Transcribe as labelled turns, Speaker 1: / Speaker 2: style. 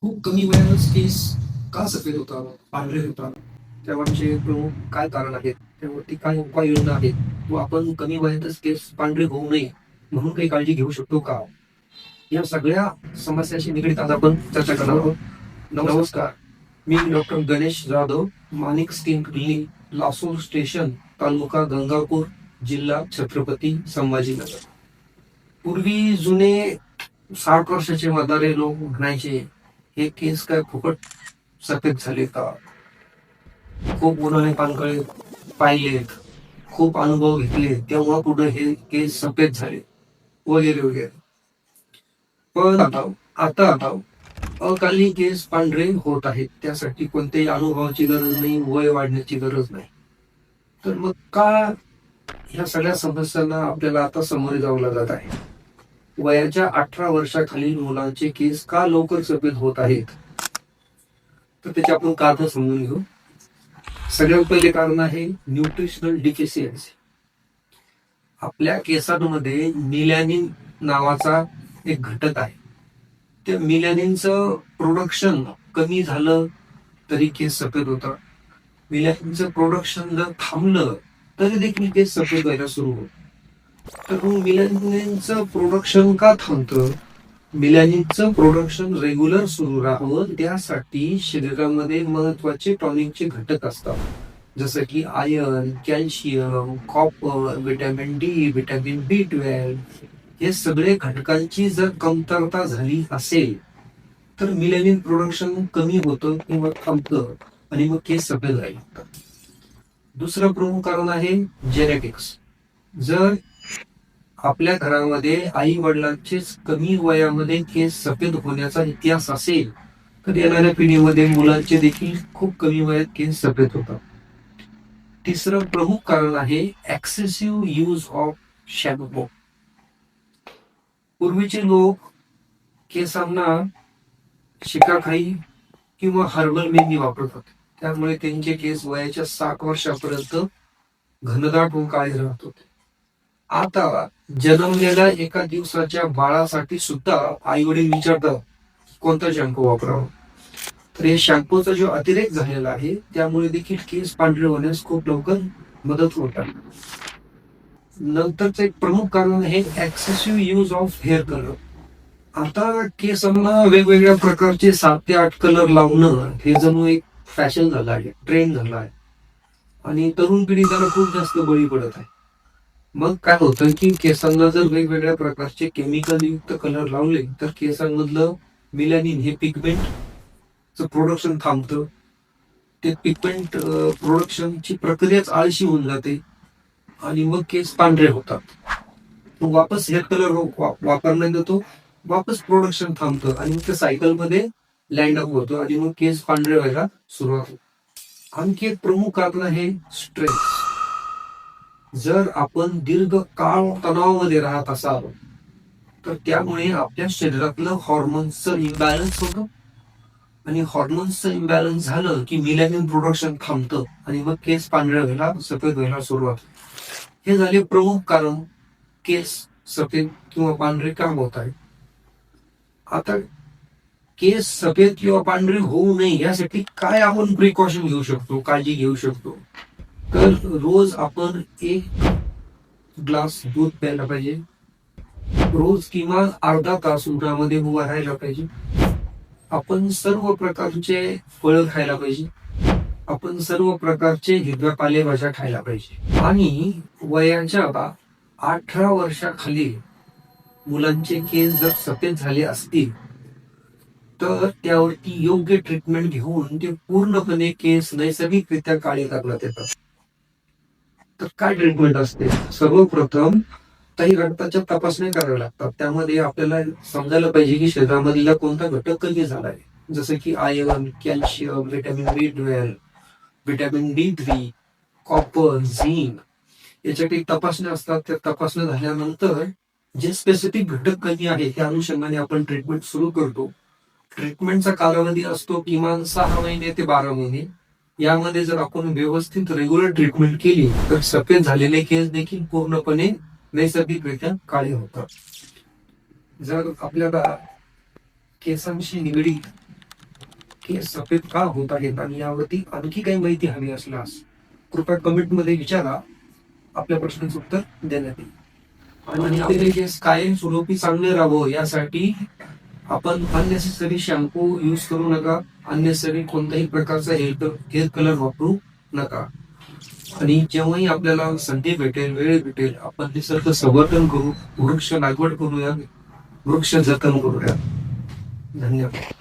Speaker 1: खूप कमी वयातच केस का सफेद होतात, पांढरे होतात? त्यामागचे प्रमुख काय कारण आहेत? त्यावरती काय उपाययोजना आहेत? व आपण कमी वयातच केस पांढरे होऊ नये म्हणून काही काळजी घेऊ शकतो का? या सगळ्या समस्याशी निगडीत आज आपण चर्चा करणार आहोत. नमस्कार, मी डॉक्टर गणेश जाधव, माणिक स्किन क्लिनिक, लासूर स्टेशन, तालुका गंगापूर, जिल्हा छत्रपती संभाजीनगर. पूर्वी जुने 60 वर्षाचे म्हातारे लोक म्हणायचे, हे केस काय फुकट सफेद झाले का? खूप उन्हाळे पानकळे पाहिलेत, खूप अनुभव घेतले, तेव्हा पुढे हे केस सफेद झाले, वगैरे वगैरे. पण आता अकाली केस पांढरे होत आहेत. त्यासाठी कोणत्याही अनुभवाची गरज नाही, वय वाढण्याची गरज नाही. तर मग का ह्या सगळ्या समस्यांना आपल्याला आता सामोरे जावं लागत आहे? वयाच्या 18 वर्षाखालील मुलांचे केस का लवकर सफेद होत आहेत? तर त्याचे आपण कारण समजून घेऊ. सगळ्यात पहिले कारण आहे न्यूट्रिशनल डिफिशियन्सी. आपल्या केसांमध्ये मिलॅनिन नावाचा एक घटक आहे. त्या मिलॅनिनचं प्रोडक्शन कमी झालं तरी केस सफेद होतात. मिलॅनिनचं प्रोडक्शन जर थांबलं तरी देखील केस सफेद व्हायला सुरू होतं. तर मग मिलॅनिनचं प्रोडक्शन का थांबतं? मिलॅनिनचं प्रोडक्शन रेग्युलर सुरू राहावं त्यासाठी शरीरामध्ये महत्वाचे टॉनिकचे घटक असतात, जसं की iron, calcium, copper, vitamin D, vitamin B12. हे सगळे घटकांची जर कमतरता झाली असेल तर मिलॅनिन प्रोडक्शन कमी होतं किंवा थांबतं आणि मग केस सफेद राहील. दुसरं प्रमुख कारण आहे जेनेटिक्स. जर आपल्या घरामध्ये आई वडिलांचेच कमी वयामध्ये केस सफेद होण्याचा इतिहास असेल तर येणाऱ्या पिढीमध्ये मुलांचे देखील खूप कमी वयात केस सफेद होतात. तिसरं प्रमुख कारण आहे एक्सेसिव्ह यूज ऑफ शॅम्पू. पूर्वीचे लोक केसांना शिकाखाई किंवा हर्बल मेहंदी वापरत होते. त्यामुळे त्यांचे केस वयाच्या 60 वर्षापर्यंत घनदाट होऊन काळे राहत होते. आता जन्मलेल्या एका दिवसाच्या बाळासाठी सुद्धा आई वडील विचारतात कोणता शॅम्पू वापरावा. तर हे शॅम्पूचा जो अतिरेक झालेला आहे त्यामुळे देखील केस पांढरे होण्यास खूप लवकर मदत होतात. नंतरचं एक प्रमुख कारण आहे excessive use of hair colour. आता केसांना वेगवेगळ्या प्रकारचे 7 ते 8 कलर लावणं हे जणू एक फॅशन झालं आहे, ट्रेंड झाला आहे आणि तरुण पिढी त्याला खूप जास्त बळी पडत आहे. मग काय होतं की केसांना जर वेगवेगळ्या प्रकारचे केमिकल युक्त कलर लावले तर केसांमधलं मिलॅनिन हे पिगमेंटचं प्रोडक्शन थांबतं. ते पिगमेंट प्रोडक्शनची प्रक्रियाच आळशी होऊन जाते आणि मग केस पांढरे होतात. मग वापस हेअर कलर वापरण्यात येतो, वापस प्रोडक्शन थांबतं आणि मग ते सायकल मध्ये लँड अप होतं आणि मग केस पांढरे व्हायला सुरुवात होते. आणखी एक प्रमुख कारण आहे स्ट्रेस. जर आपण दीर्घ काळ तणावामध्ये राहत असाल तर त्यामुळे आपल्या शरीरातलं हॉर्मोन्सचं इम्बॅलन्स होतं आणि हॉर्मोन्सचं इम्बॅलन्स झालं की मिलॅनिन प्रोडक्शन थांबतं आणि मग केस पांढऱ्या व्हायला, सफेद व्हायला सुरुवात होते. हे झाले प्रमुख कारण केस सफेद किंवा पांढरे का होत आहे. आता केस सफेद किंवा पांढरे होऊ नये यासाठी काय आपण प्रिकॉशन घेऊ शकतो, काळजी घेऊ शकतो? तर रोज आपण 1 ग्लास दूध प्यायला पाहिजे. रोज किमान अर्धा तास उन्हामध्ये उभा राहायला पाहिजे. आपण सर्व प्रकारचे फळं खायला पाहिजे. आपण सर्व प्रकारचे हिरव्या पालेभाज्या खायला पाहिजे. आणि वयाच्या 18 वर्षाखाली मुलांचे केस जर सफेद झाले असतील तर त्यावरती योग्य ट्रीटमेंट घेऊन ते पूर्णपणे केस नैसर्गिकरित्या काळे करण्यात येतात. तर काय ट्रीटमेंट असते? सर्वप्रथम काही रक्ताच्या तपासण्या कराव्या लागतात. त्यामध्ये आपल्याला समजायला पाहिजे की शरीरामधला कोणता घटक कमी झाला आहे, जसं की iron, calcium, vitamin B12, vitamin D3, copper, zinc. याच्या काही तपासण्या असतात. त्या तपासण्या झाल्यानंतर जे स्पेसिफिक घटक कमी आहे त्या अनुषंगाने आपण ट्रीटमेंट सुरू करतो. ट्रीटमेंटचा कालावधी असतो किमान 6 महिने ते 12 महिने. यामध्ये जर आपण व्यवस्थित रेग्युलर ट्रीटमेंट केली तर सफेद झालेले केस देखील पूर्णपणे नैसर्गिकरित्या काळे होतात. जर आपल्याला केसांशी निगडीत केस सफेद का होत आहेत आणि यावरती आणखी काही माहिती हवी असल्यास कृपया कमेंट मध्ये विचारा. आपल्या प्रश्नाचं उत्तर देण्यात येईल. आणि आपले केस कायमस्वरूपी चांगले राहावं यासाठी आपण अननेसेसरी शॅम्पू यूज करू नका. अननेसेसरी कोणत्याही प्रकारचा हेअर कलर वापरू नका. आणि जेव्हाही आपल्याला संधी भेटेल, वेळ भेटेल, आपण निसर्ग संवर्धन करू, वृक्ष लागवड करूया, वृक्ष जतन करूया. धन्यवाद.